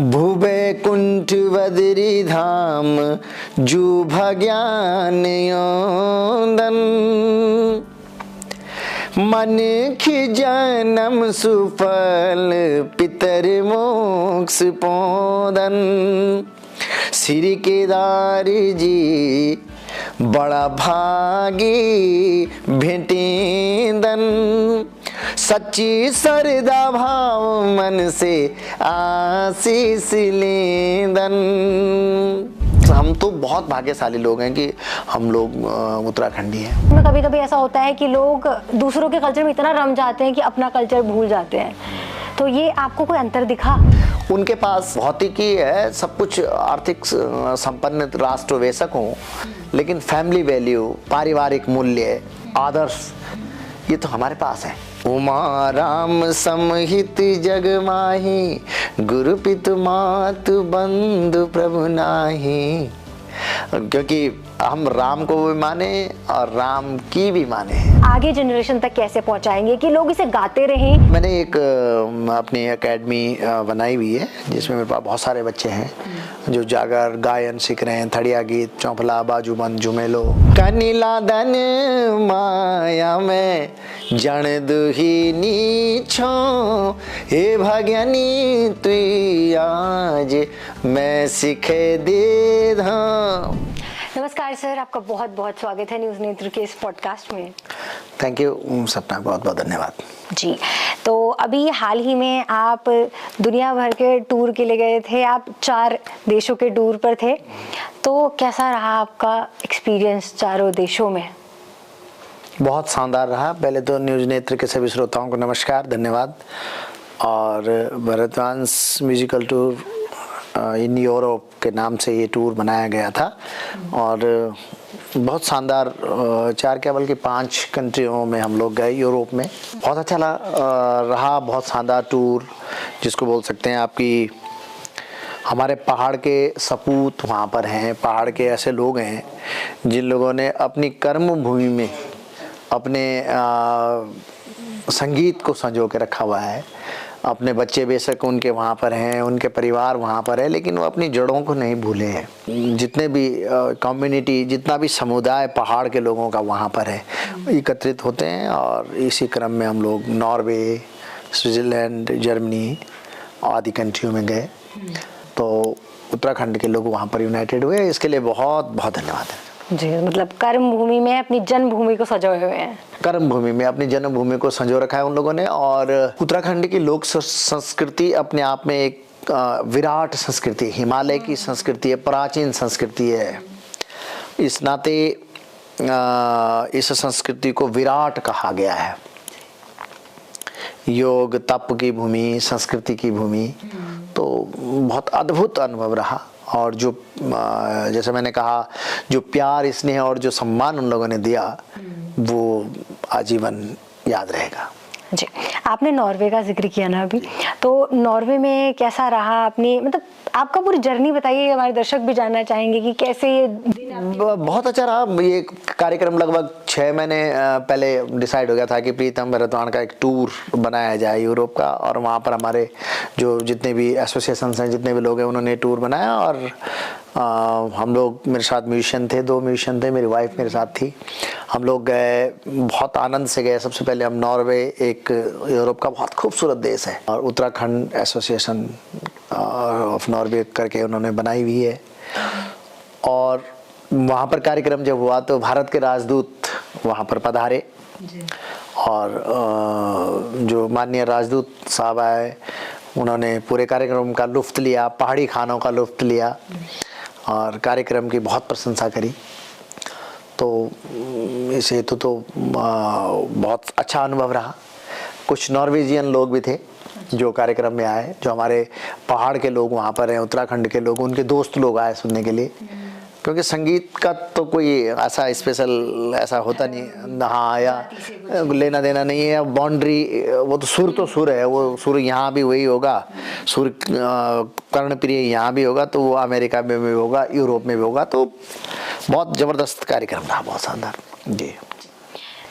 भूवैकुंठ बदरी धाम जू भज्ञान योदन मन की जन्म सुफल पितर मोक्ष पोदन। श्री केदार जी बड़ा भागी भेटेंदन सच्ची सरदा भाव मन से आशीष लेंदन। हम तो बहुत भाग्यशाली लोग हैं कि हम लोग उत्तराखंडी हैं। कभी कभी ऐसा होता है कि लोग दूसरों के कल्चर में इतना रम जाते हैं कि अपना कल्चर भूल जाते हैं, तो ये आपको कोई अंतर दिखा? उनके पास भौतिकी है, सब कुछ आर्थिक संपन्न राष्ट्र बेशक हो, लेकिन फैमिली वैल्यू, पारिवारिक मूल्य, आदर्श, ये तो हमारे पास है। उमा राम समहित जग माही, गुरु पितु मातु बंधु प्रभु नाही। क्योंकि हम राम को भी माने और राम की भी माने। आगे जनरेशन तक कैसे पहुंचाएंगे कि लोग इसे गाते रहें? मैंने एक अपनी एकेडमी बनाई हुई है जिसमें मेरे पास बहुत सारे बच्चे हैं जो जागर गायन सीख रहे हैं, थड़िया गीत, चौपला, बाजूबंद, झुमेलो। कनिला धन माया में जन दुहिनी छो, हे भगनी तुई आज मैं सिखे दे धाम। नमस्कार सर, आपका बहुत बहुत स्वागत है न्यूज़ नेत्र के इस पॉडकास्ट में। थैंक यू सपना, बहुत बहुत धन्यवाद जी। तो अभी हाल ही में आप दुनिया भर के टूर के लिए गए थे, आप 4 देशों के टूर पर थे, तो कैसा रहा आपका एक्सपीरियंस चारों देशों में? बहुत शानदार रहा। पहले तो न्यूज़ नेत्र के सभी श्रोताओं को नमस्कार, धन्यवाद। और भरतवंश म्यूजिकल टूर इन यूरोप के नाम से ये टूर बनाया गया था और बहुत शानदार 4 क्या बल्कि 5 कंट्रियों में हम लोग गए यूरोप में। बहुत अच्छा रहा, बहुत शानदार टूर जिसको बोल सकते हैं आपकी। हमारे पहाड़ के सपूत वहाँ पर हैं, पहाड़ के ऐसे लोग हैं जिन लोगों ने अपनी कर्म भूमि में अपने संगीत को संजो के रखा हुआ है। अपने बच्चे बेशक उनके वहाँ पर हैं, उनके परिवार वहाँ पर है, लेकिन वो अपनी जड़ों को नहीं भूले हैं। जितने भी कम्युनिटी, जितना भी समुदाय पहाड़ के लोगों का वहाँ पर है, एकत्रित होते हैं। और इसी क्रम में हम लोग नॉर्वे, स्विट्ज़रलैंड, जर्मनी आदि कंट्रियों में गए। तो उत्तराखंड के लोग वहाँ पर यूनाइटेड हुए, इसके लिए बहुत बहुत धन्यवाद है जी। मतलब कर्म भूमि में अपनी जन्मभूमि को सजोए हुए हैं। कर्म भूमि में अपनी जन्मभूमि को संजो रखा है उन लोगों ने। और उत्तराखंड की लोक संस्कृति अपने आप में एक विराट संस्कृति, हिमालय की संस्कृति है, प्राचीन संस्कृति है। इस नाते इस संस्कृति को विराट कहा गया है। योग तप की भूमि, संस्कृति की भूमि, तो बहुत अद्भुत अनुभव रहा। और जो जैसे मैंने कहा, जो प्यार, स्नेह और जो सम्मान उन लोगों ने दिया वो आजीवन याद रहेगा। जी। आपने नॉर्वे का जिक्र किया ना अभी, तो नॉर्वे में कैसा रहा? आपने मतलब आपका पूरी जर्नी बताइए, हमारे दर्शक भी जानना चाहेंगे कि कैसे ये दिन। बहुत अच्छा रहा। ये कार्यक्रम लगभग 6 महीने पहले डिसाइड हो गया था कि प्रीतम भरतवान का एक टूर बनाया जाए यूरोप का। और वहाँ पर हमारे जो जितने भी एसोसिएशंस हैं, जितने भी लोग हैं, उन्होंने टूर बनाया। और हम लोग, मेरे साथ म्यूजिशियन थे, 2 म्यूजिशियन थे, मेरी वाइफ मेरे साथ थी। हम लोग गए, बहुत आनंद से गए। सबसे पहले हम नॉर्वे, एक यूरोप का बहुत खूबसूरत देश है, और उत्तराखंड एसोसिएशन ऑफ नॉर्वे करके उन्होंने बनाई हुई है। और वहाँ पर कार्यक्रम जब हुआ तो भारत के राजदूत वहाँ पर पधारे और जो माननीय राजदूत साहब आए, उन्होंने पूरे कार्यक्रम का लुत्फ़ लिया, पहाड़ी खानों का लुत्फ़ लिया और कार्यक्रम की बहुत प्रशंसा करी। तो इस हेतु तो बहुत अच्छा अनुभव रहा। कुछ नॉर्वेजियन लोग भी थे जो कार्यक्रम में आए, जो हमारे पहाड़ के लोग वहाँ पर हैं, उत्तराखंड के लोग, उनके दोस्त लोग आए सुनने के लिए। क्योंकि संगीत का तो कोई ऐसा स्पेशल ऐसा होता नहीं, हाँ, या लेना देना नहीं है, बाउंड्री। वो तो सुर है, वो सुर यहाँ भी वही होगा, सुर कर्णप्रिय यहाँ भी होगा, तो वो अमेरिका में भी होगा, यूरोप में भी होगा। तो बहुत ज़बरदस्त कार्यक्रम रहा, बहुत शानदार। जी।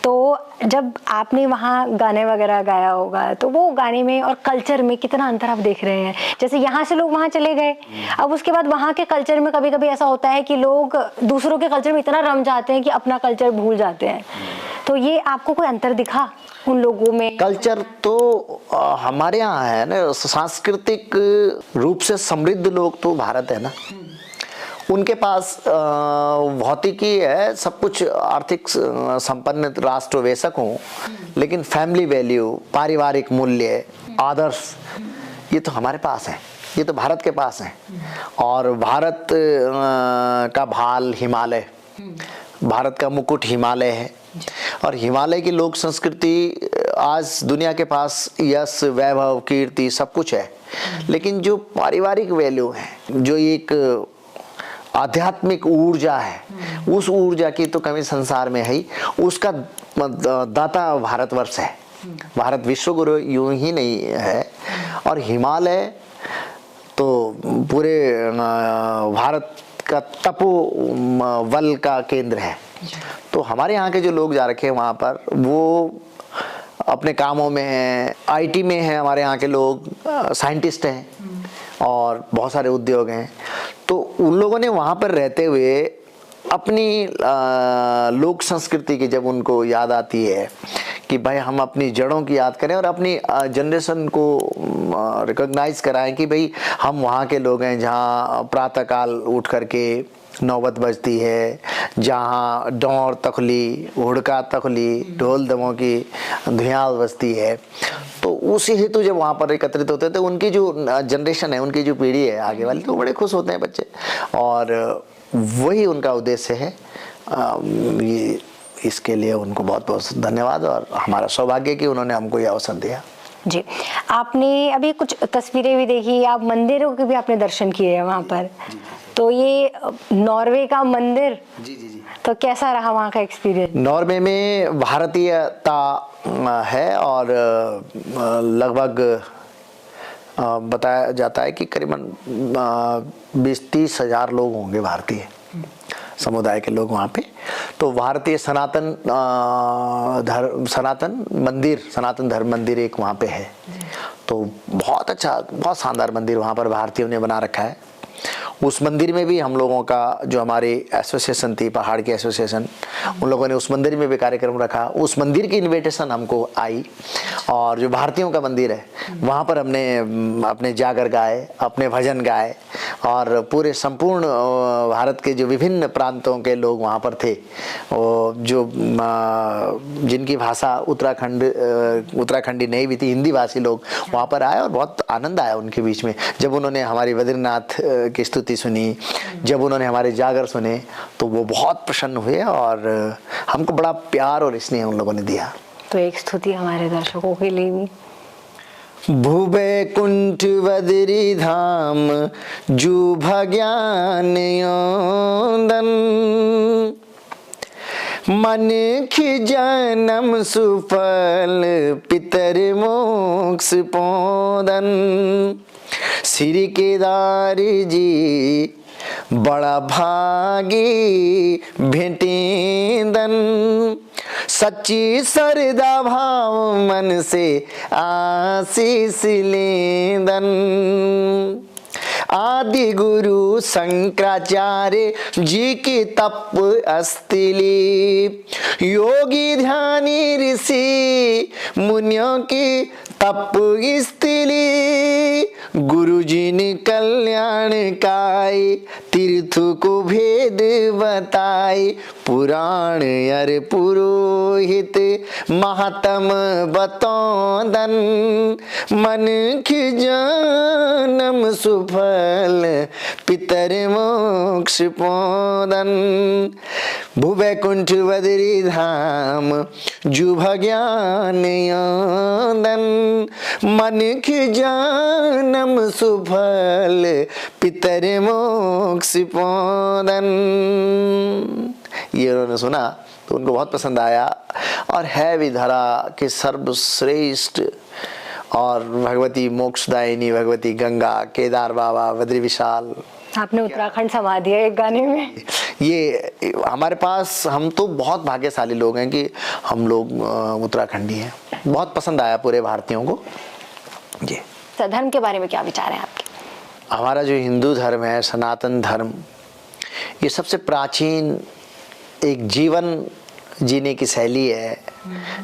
तो जब आपने वहाँ गाने वगैरह गाया होगा तो वो गाने में और कल्चर में कितना अंतर आप देख रहे हैं? जैसे यहाँ से लोग वहाँ चले गए, अब उसके बाद वहाँ के कल्चर में कभी कभी ऐसा होता है कि लोग दूसरों के कल्चर में इतना रम जाते हैं कि अपना कल्चर भूल जाते हैं, तो ये आपको कोई अंतर दिखा उन लोगों में? कल्चर तो हमारे यहाँ है ना, सांस्कृतिक रूप से समृद्ध लोग तो भारत है ना, उनके पास भौतिकी है, सब कुछ आर्थिक संपन्न राष्ट्र वैसक हो, लेकिन फैमिली वैल्यू, पारिवारिक मूल्य, आदर्श, ये तो हमारे पास है, ये तो भारत के पास है। और भारत का भाल हिमालय, भारत का मुकुट हिमालय है, और हिमालय की लोक संस्कृति आज दुनिया के पास यश, वैभव, कीर्ति सब कुछ है, लेकिन जो पारिवारिक वैल्यू है, जो एक आध्यात्मिक ऊर्जा है, उस ऊर्जा की तो कमी संसार में है ही, उसका दाता भारतवर्ष है। भारत विश्व गुरु यूं ही नहीं है, और हिमालय तो पूरे भारत का तपोवन का केंद्र है। तो हमारे यहाँ के जो लोग जा रखे हैं वहाँ पर, वो अपने कामों में हैं, आईटी में हैं, हमारे यहाँ के लोग साइंटिस्ट हैं और बहुत सारे उद्योग हैं। तो उन लोगों ने वहाँ पर रहते हुए अपनी लोक संस्कृति की जब उनको याद आती है कि भाई हम अपनी जड़ों की याद करें और अपनी जनरेशन को रिकॉग्नाइज कराएं कि भाई हम वहाँ के लोग हैं जहाँ प्रातःकाल उठ करके नौबत बजती है, जहाँ डौर तखली, हुड़का तखली, ढोल दमों की धुयाल बजती है। तो उसी हेतु जब वहाँ पर एकत्रित होते हैं तो उनकी जो जनरेशन है, उनकी जो पीढ़ी है आगे वाली, तो बड़े खुश होते हैं बच्चे, और वही उनका उद्देश्य है। ये इसके लिए उनको बहुत बहुत धन्यवाद, और हमारा सौभाग्य कि उन्होंने हमको ये अवसर दिया। जी, आपने अभी कुछ तस्वीरें भी देखी, आप मंदिरों के भी आपने दर्शन किए हैं वहाँ पर, तो ये नॉर्वे का मंदिर, जी जी जी, तो कैसा रहा वहाँ का एक्सपीरियंस? नॉर्वे में भारतीयता है, और लगभग बताया जाता है कि करीबन 20-30 हजार लोग होंगे भारतीय समुदाय के लोग वहाँ पे। तो भारतीय सनातन धर्म मंदिर एक वहाँ पे है, तो बहुत अच्छा, बहुत शानदार मंदिर वहाँ पर भारतीयों ने बना रखा है। उस मंदिर में भी हम लोगों का जो हमारी एसोसिएशन थी, पहाड़ की एसोसिएशन, उन लोगों ने उस मंदिर में भी कार्यक्रम रखा। उस मंदिर की इनविटेशन हमको आई, और जो भारतीयों का मंदिर है वहाँ पर हमने अपने जागर गाए, अपने भजन गाए, और पूरे संपूर्ण भारत के जो विभिन्न प्रांतों के लोग वहाँ पर थे, जो जिनकी भाषा उत्तराखंडी नहीं भी थी, हिंदी भाषी लोग वहाँ पर आए, और बहुत आनंद आया उनके बीच में। जब उन्होंने हमारी बद्रीनाथ की स्तुति सुनी, जब उन्होंने हमारे जागर सुने, तो वो बहुत प्रसन्न हुए, और हमको बड़ा प्यार और स्नेह उन लोगों ने दिया। तो एक स्तुति हमारे दर्शकों के लिए भी। भूवैकुंठ बद्री धाम जू भज्ञान योदन, मन की जन्म सुफल पितर मोक्ष पोदन। श्री केदार जी बड़ा भागी भेटेंदन, सच्ची श्रद्धा भाव मन से आशीष लेंदन। आदि गुरु शंकराचार्य जी की तप अस्थिली, योगी ध्यानी ऋषि मुनियों की तप स्थली। गुरु जी ने कल्याण काय तीर्थ को भेद बताए, पुराण अर पुरोहित महात्म बतौदन। मन की जन्म सुफल पितर मोक्ष पोदन। भूवैकुंठ बद्री धाम जू भज्ञान योदन, मन की जन्म सुफल पितर मोक्ष पोदन। ये उन्होंने सुना तो उनको बहुत पसंद आया, और है भी धरा के सर्वश्रेष्ठ और भगवती मोक्षदायिनी, भगवती गंगा, केदार बाबा, बद्री विशाल। आपने उत्तराखंड समा दिया एक गाने में। ये हमारे पास, हम तो बहुत भाग्यशाली लोग हैं कि हम लोग उत्तराखंडी हैं। बहुत पसंद आया पूरे भारतीयों को। जी, धर्म के बारे में क्या विचार हैं आपके? हमारा जो हिंदू धर्म है, सनातन धर्म, ये सबसे प्राचीन एक जीवन जीने की शैली है,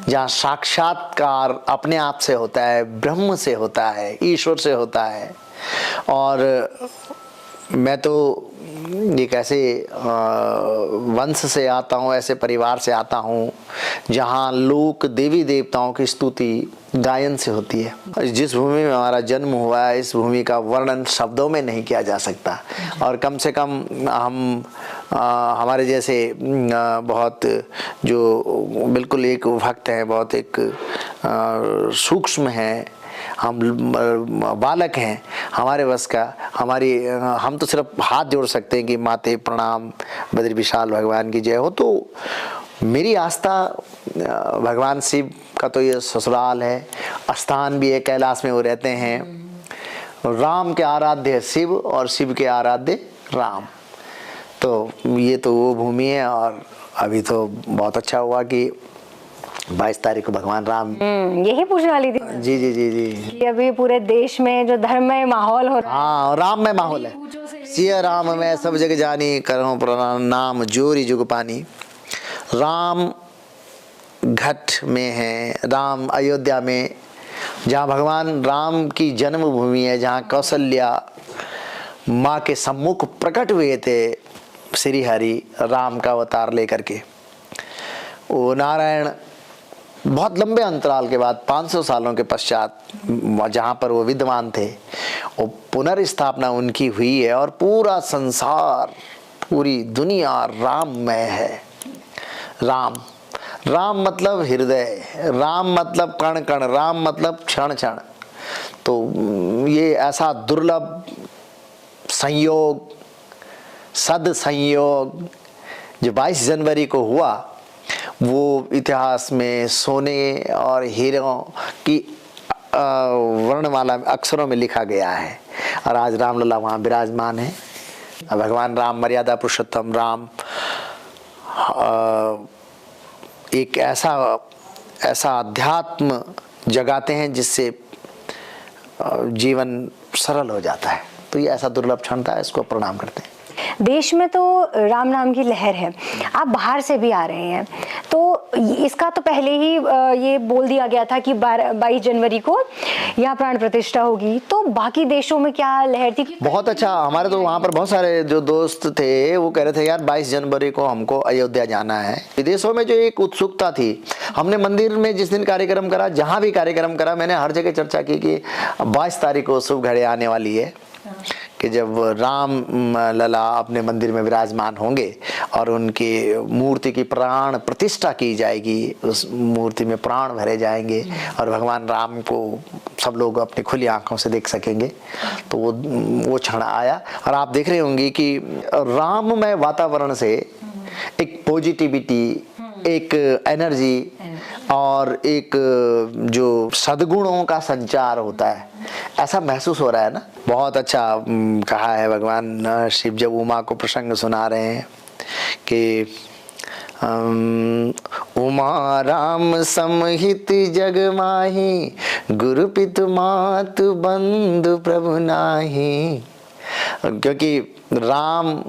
जहाँ साक्षात्कार अपने आप से होता है, ब्रह्म से होता है, ईश्वर से होता है। और मैं तो एक ऐसे वंश से आता हूँ, ऐसे परिवार से आता हूँ जहाँ लोक देवी देवताओं की स्तुति गायन से होती है। जिस भूमि में हमारा जन्म हुआ है, इस भूमि का वर्णन शब्दों में नहीं किया जा सकता। और कम से कम हम हमारे जैसे बहुत जो बिल्कुल एक भक्त हैं, बहुत एक सूक्ष्म हैं, हम बालक हैं, हमारे बस का, हम तो सिर्फ हाथ जोड़ सकते हैं कि माते प्रणाम, बद्री विशाल भगवान की जय हो। तो मेरी आस्था भगवान शिव का तो ये ससुराल है, स्थान भी है, कैलाश में वो रहते हैं। राम के आराध्य शिव और शिव के आराध्य राम। तो ये तो वो भूमि है। और अभी तो बहुत अच्छा हुआ कि 22 तारीख को भगवान राम, यही पूछने वाली थी। जी जी जी जी, कि अभी पूरे देश में जो धर्ममय माहौल हो रहा है। हाँ, राम में माहौल है। सिया राम में सब जगह जानी, करो प्रणाम जोरी जुग पानी। राम घट में है, राम अयोध्या में, जहाँ भगवान राम की जन्मभूमि है, जहाँ कौशल्या माँ के सम्मुख प्रकट हुए थे श्री हरि राम का अवतार लेकर के। वो नारायण बहुत लंबे अंतराल के बाद 500 सालों के पश्चात जहाँ पर वो विद्यमान थे, वो पुनर्स्थापना उनकी हुई है। और पूरा संसार, पूरी दुनिया राममय है। राम, राम मतलब हृदय, राम मतलब कण कण, राम मतलब क्षण क्षण। तो ये ऐसा दुर्लभ संयोग, सद संयोग जो 22 जनवरी को हुआ, वो इतिहास में सोने और हीरों की वर्णमाला अक्षरों में लिखा गया है। और आज रामलला वहाँ विराजमान है। भगवान राम, मर्यादा पुरुषोत्तम राम, एक ऐसा अध्यात्म जगाते हैं जिससे जीवन सरल हो जाता है। तो ये ऐसा दुर्लभ क्षण था, इसको प्रणाम करते हैं। देश में तो राम नाम की लहर है, आप बाहर से भी आ रहे हैं, तो इसका तो पहले ही ये बोल दिया गया था कि 22 जनवरी को यहाँ प्राण प्रतिष्ठा होगी। तो बाकी देशों में क्या लहर थी? बहुत अच्छा, हमारे तो वहाँ पर बहुत सारे जो दोस्त थे वो कह रहे थे यार 22 जनवरी को हमको अयोध्या जाना है। विदेशों में जो एक उत्सुकता थी, हमने मंदिर में जिस दिन कार्यक्रम करा, जहाँ भी कार्यक्रम करा, मैंने हर जगह चर्चा की कि 22 तारीख को शुभ घड़ी आने वाली है कि जब राम लला अपने मंदिर में विराजमान होंगे और उनकी मूर्ति की प्राण प्रतिष्ठा की जाएगी, उस मूर्ति में प्राण भरे जाएंगे और भगवान राम को सब लोग अपनी खुली आंखों से देख सकेंगे। तो वो क्षण आया। और आप देख रहे होंगे कि राममय वातावरण से एक पॉजिटिविटी, एक एनर्जी और एक जो सद्गुणों का संचार होता है, ऐसा महसूस हो रहा है ना। बहुत अच्छा कहा है भगवान शिव जब उमा को प्रसंग सुना रहे हैं कि उमा राम समहित जग माही, गुरु पितु मातु बंधु प्रभु नाही। क्योंकि राम,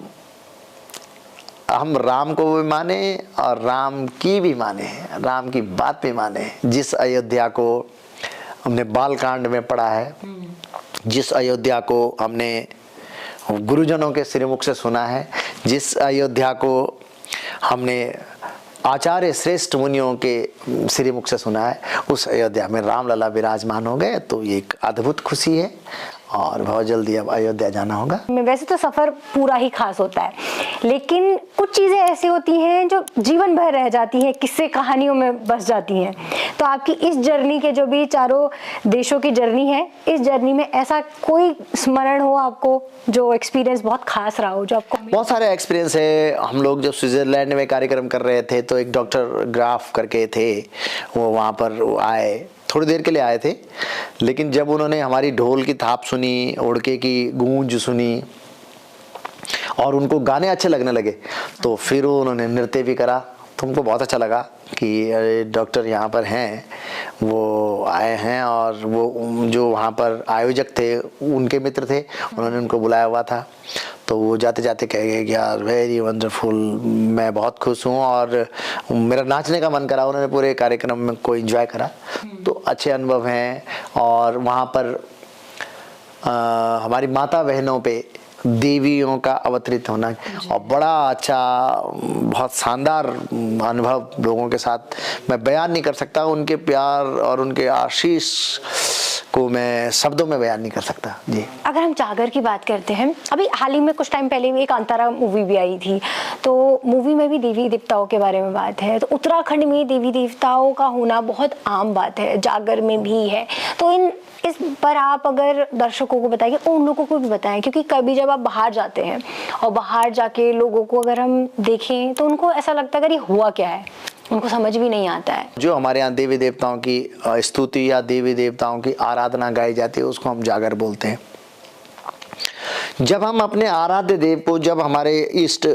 हम राम को भी माने और राम की भी माने, राम की बात भी माने। जिस अयोध्या को हमने बालकांड में पढ़ा है, जिस अयोध्या को हमने गुरुजनों के श्रीमुख से सुना है, जिस अयोध्या को हमने आचार्य श्रेष्ठ मुनियों के श्रीमुख से सुना है, उस अयोध्या में रामलला विराजमान हो गए। तो ये एक अद्भुत खुशी है और बहुत जल्दी अब अयोध्या जाना होगा। वैसे तो सफर पूरा ही खास होता है, लेकिन कुछ चीजें ऐसी होती हैं जो जीवन भर रह जाती हैं, किस्से कहानियों में बस जाती हैं। तो आपकी इस जर्नी के, जो भी चारों देशों की जर्नी है, इस जर्नी में ऐसा कोई स्मरण हो आपको, जो एक्सपीरियंस बहुत खास रहा हो, जो आपको? बहुत सारे एक्सपीरियंस है। हम लोग जब स्विट्जरलैंड में कार्यक्रम कर रहे थे तो एक डॉक्टर ग्राफ करके थे, वो वहाँ पर आए थोड़ी देर के लिए आए थे, लेकिन जब उन्होंने हमारी ढोल की थाप सुनी, ओढ़के की गूंज सुनी और उनको गाने अच्छे लगने लगे, तो फिर उन्होंने नृत्य भी करा। तो उनको बहुत अच्छा लगा कि अरे डॉक्टर यहाँ पर हैं, वो आए हैं, और वो जो वहाँ पर आयोजक थे उनके मित्र थे, उन्होंने उनको बुलाया हुआ था। तो वो जाते जाते कह गए कि यार वेरी वंडरफुल, मैं बहुत खुश हूँ और मेरा नाचने का मन करा। उन्होंने पूरे कार्यक्रम में को एंजॉय करा। तो अच्छे अनुभव हैं। और वहाँ पर हमारी माता बहनों पे देवियों का अवतरित होना और बड़ा अच्छा, बहुत शानदार अनुभव लोगों के साथ मैं बयान नहीं कर सकता। उनके प्यार और उनके आशीष को मैं शब्दों में बयान नहीं कर सकता जी। अगर हम जागर की बात करते हैं, अभी हाल ही में कुछ टाइम पहले भी एक अंतरा मूवी भी आई थी, तो मूवी में भी देवी देवताओं के बारे में बात है। तो उत्तराखंड में देवी देवताओं का होना बहुत आम बात है, जागर में भी है। तो इस पर आप अगर दर्शकों को बताएंगे, उन लोगों को भी बताएं, क्योंकि कभी जब आप बाहर जाते हैं और बाहर जाके लोगों को अगर हम देखें तो उनको ऐसा लगता है कि ये हुआ क्या है, उनको समझ भी नहीं आता है। जो हमारे यहाँ देवी देवताओं की स्तुति या देवी देवताओं की आराधना गाई जाती है, उसको हम जागर बोलते हैं। जब हम अपने आराध्य देव को, जब हमारे इष्ट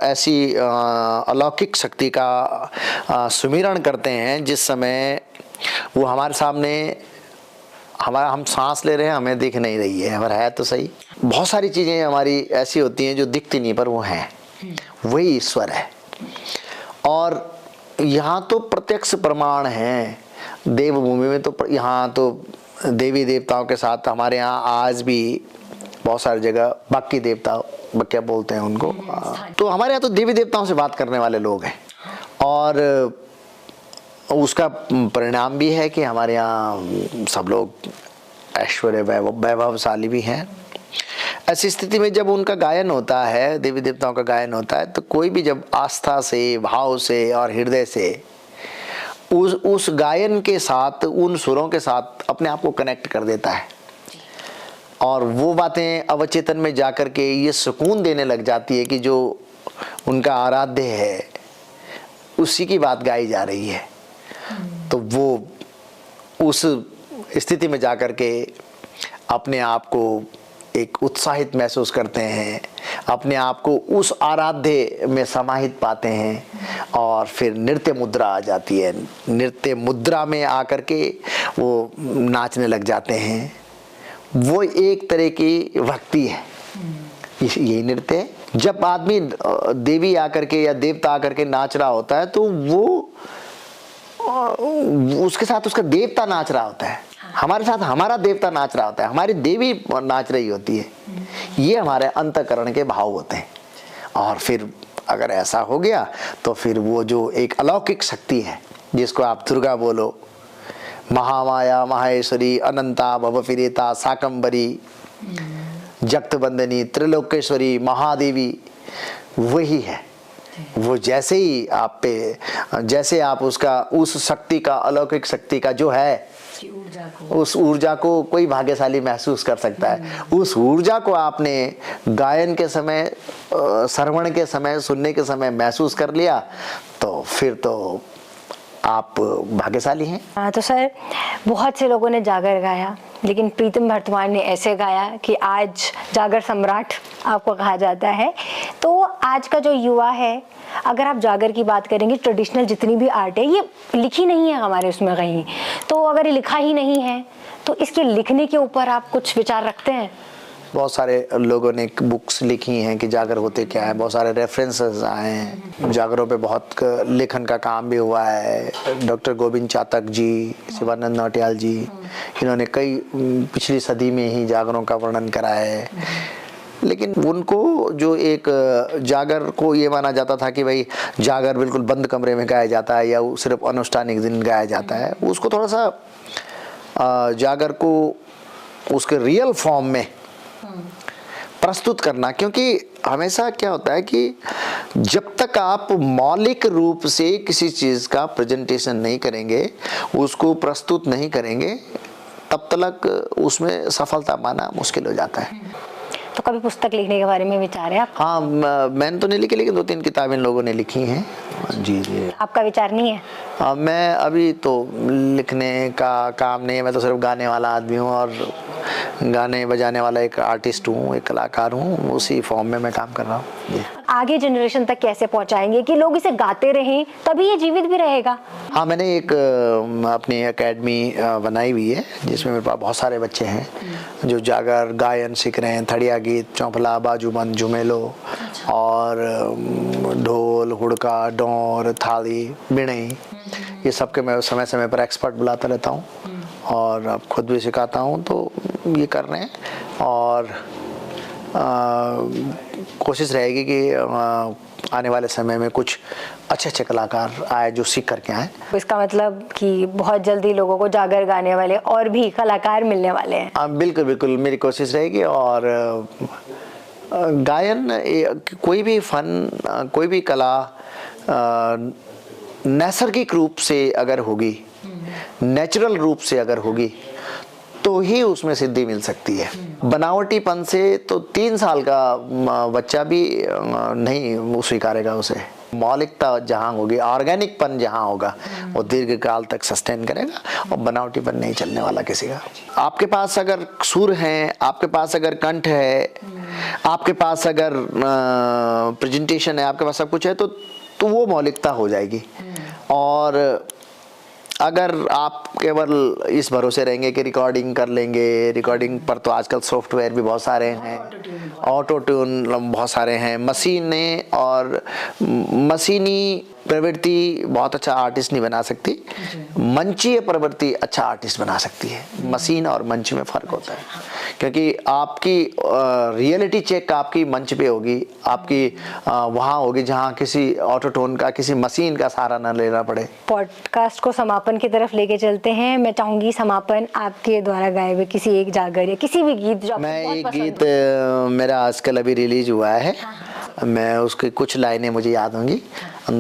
ऐसी अलौकिक शक्ति का सुमिरण करते हैं, जिस समय वो हमारे सामने, हम सांस ले रहे हैं, हमें दिख नहीं रही है, पर है तो सही। बहुत सारी चीज़ें हमारी ऐसी होती हैं जो दिखती नहीं पर वो हैं, वही ईश्वर है। और यहाँ तो प्रत्यक्ष प्रमाण है, देवभूमि में तो यहाँ तो देवी देवताओं के साथ हमारे यहाँ आज भी बहुत सारी जगह बाकी देवता क्या बोलते हैं उनको, तो हमारे यहाँ तो देवी देवताओं से बात करने वाले लोग हैं। और उसका परिणाम भी है कि हमारे यहाँ सब लोग ऐश्वर्य वैभवशाली भी हैं। ऐसी स्थिति में जब उनका गायन होता है, देवी देवताओं का गायन होता है, तो कोई भी जब आस्था से, भाव से और हृदय से उस गायन के साथ, उन सुरों के साथ अपने आप को कनेक्ट कर देता है, और वो बातें अवचेतन में जाकर के ये सुकून देने लग जाती है कि जो उनका आराध्य है उसी की बात गाई जा रही है। तो वो उस स्थिति में जाकर के अपने आप को एक उत्साहित महसूस करते हैं, अपने आप को उस आराध्य में समाहित पाते हैं, और फिर नृत्य मुद्रा आ जाती है। नृत्य मुद्रा में आकर के वो नाचने लग जाते हैं। वो एक तरह की भक्ति है, यही नृत्य है। जब आदमी देवी आकर के या देवता आकर के नाच रहा होता है, तो वो उसके साथ उसका देवता नाच रहा होता है, हमारे साथ हमारा देवता नाच रहा होता है, हमारी देवी नाच रही होती है। ये हमारे अंतःकरण के भाव होते हैं। और फिर अगर ऐसा हो गया तो फिर वो जो एक अलौकिक शक्ति है, जिसको आप दुर्गा बोलो, महामाया, माहेश्वरी, अनंता, भवफिरेता, शाकंभरी, जगतबंदनी, त्रिलोकेश्वरी, महादेवी, वही है। वो जैसे ही आप पे, जैसे आप उसका, उस शक्ति का, अलौकिक शक्ति का जो है, उस ऊर्जा को कोई भाग्यशाली महसूस कर सकता है। उस ऊर्जा को आपने गायन के समय, श्रवण के समय, सुनने के समय महसूस कर लिया, तो फिर तो आप भाग्यशाली हैं। तो सर, बहुत से लोगों ने जागर गाया, लेकिन प्रीतम भरतवान ने ऐसे गाया कि आज जागर सम्राट आपको कहा जाता है। तो आज का जो युवा है, अगर आप जागर की बात करेंगे, ट्रेडिशनल जितनी भी आर्ट है, ये लिखी नहीं है हमारे उसमें कहीं। तो अगर ये लिखा ही नहीं है, तो इसके लिखने के ऊपर आप कुछ विचार रखते हैं? बहुत सारे लोगों ने बुक्स लिखी हैं कि जागर होते क्या है, बहुत सारे रेफरेंसेस आए हैं। जागरों पे बहुत लेखन का काम भी हुआ है। डॉक्टर गोविंद चातक जी, शिवानंद नौटियाल जी, इन्होंने कई पिछली सदी में ही जागरों का वर्णन करा है। लेकिन उनको जो एक जागर को ये माना जाता था कि भाई जागर बिल्कुल बंद कमरे में गाया जाता है या सिर्फ अनुष्ठानिक दिन गाया जाता है, उसको थोड़ा सा जागर को उसके रियल फॉर्म में प्रस्तुत करना। क्योंकि हमेशा क्या होता है कि जब तक आप मौलिक रूप से किसी चीज़ का प्रेजेंटेशन नहीं करेंगे, उसको प्रस्तुत नहीं करेंगे, तब तक उसमें सफलता पाना मुश्किल हो जाता है। तो कभी पुस्तक लिखने के बारे में विचार है आप? हाँ, मैंने तो नहीं लिखी, लेकिन 2-3 किताबें इन लोगों ने लिखी हैं। जी जी। आपका विचार नहीं है? मैं अभी तो लिखने का काम नहीं है, मैं तो सिर्फ गाने वाला आदमी हूँ और गाने बजाने वाला एक आर्टिस्ट हूँ, एक कलाकार हूँ, उसी फॉर्म में मैं काम कर रहा हूँ जी। आगे जनरेशन तक कैसे पहुंचाएंगे कि लोग इसे गाते रहें, तभी ये जीवित भी रहेगा? हाँ, मैंने एक अपनी एकेडमी बनाई हुई है जिसमें मेरे पास बहुत सारे बच्चे हैं जो जागर गायन सीख रहे हैं, थड़िया गीत, चौपला, बाजूबंद, झुमेलो और ढोल, हुड़का, डोर, थाली, बिणई, ये सब के मैं समय समय पर एक्सपर्ट बुलाता रहता हूँ और अब खुद भी सिखाता हूँ। तो ये कर रहे हैं और कोशिश रहेगी कि आने वाले समय में कुछ अच्छे कलाकार आए जो सीख करके आए। इसका मतलब कि बहुत जल्दी लोगों को जागर गाने वाले और भी कलाकार मिलने वाले हैं। बिल्कुल बिल्कुल, मेरी कोशिश रहेगी। और गायन, कोई भी फन, कोई भी कला नैसर्गिक रूप से अगर होगी, नेचुरल रूप से अगर होगी तो ही उसमें सिद्धि मिल सकती है। बनावटीपन से तो 3 साल का बच्चा भी नहीं स्वीकारेगा उसे। मौलिकता जहाँ होगी, ऑर्गेनिकपन जहाँ होगा, वो दीर्घ काल तक सस्टेन करेगा और बनावटीपन नहीं चलने वाला किसी का। आपके पास अगर सुर है, आपके पास अगर कंठ है, आपके पास अगर प्रेजेंटेशन है, आपके पास सब कुछ है, तो वो मौलिकता हो जाएगी। और अगर आप केवल इस भरोसे रहेंगे कि रिकॉर्डिंग कर लेंगे, रिकॉर्डिंग पर तो आजकल सॉफ्टवेयर भी बहुत सारे हैं, ऑटो ट्यून बहुत सारे हैं, मशीनें और मशीनी प्रवृत्ति बहुत अच्छा आर्टिस्ट नहीं बना सकती, मंचीय प्रवृत्ति अच्छा आर्टिस्ट बना सकती है। मशीन और मंच में फ़र्क होता है, क्योंकि आपकी रियलिटी चेक आपकी मंच पे होगी, आपकी वहाँ होगी जहाँ किसी ऑटो ट्यून का, किसी मशीन का सहारा न लेना पड़े। पॉडकास्ट को समापन की तरफ लेके चलते हैं। मैं चाहूँगी समापन आपके द्वारा गाए हुए किसी एक जागर या किसी भी गीत जो मैं एक गीत मेरा आजकल अभी रिलीज हुआ है, मैं उसकी कुछ लाइनें मुझे याद होंगी।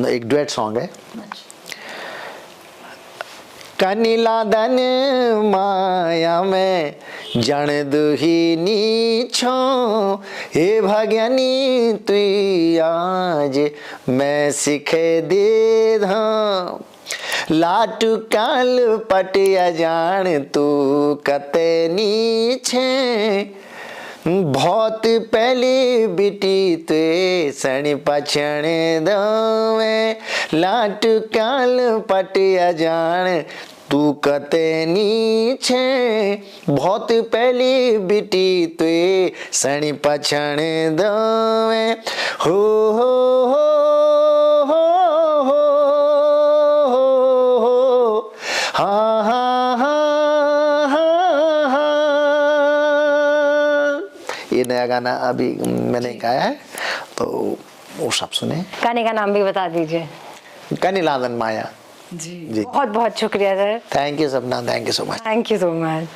एक डुएट सॉन्ग है। कनिलादन माया में जन दुहिनी छो, हे भगनी तुई आज मैं सिखे दे धाम, लाटू काल पटिया जान तू कतनी छे, बहुत पहली बिटी ते सणी पछण दवे, लाटू काल पटिया जान तू कतनी छे, बहुत पहली बिटी ते सणी पछण दवे, हो हो हो हो हो हो, हाँ हाँ हाँ हाँ हाँ। ये नया गाना अभी मैंने गाया है, तो वो सब सुने। गाने का नाम भी बता दीजिए। कनिलादन माया। जी बहुत बहुत शुक्रिया सर। थैंक यू सपना, thank you so much. Thank you so much.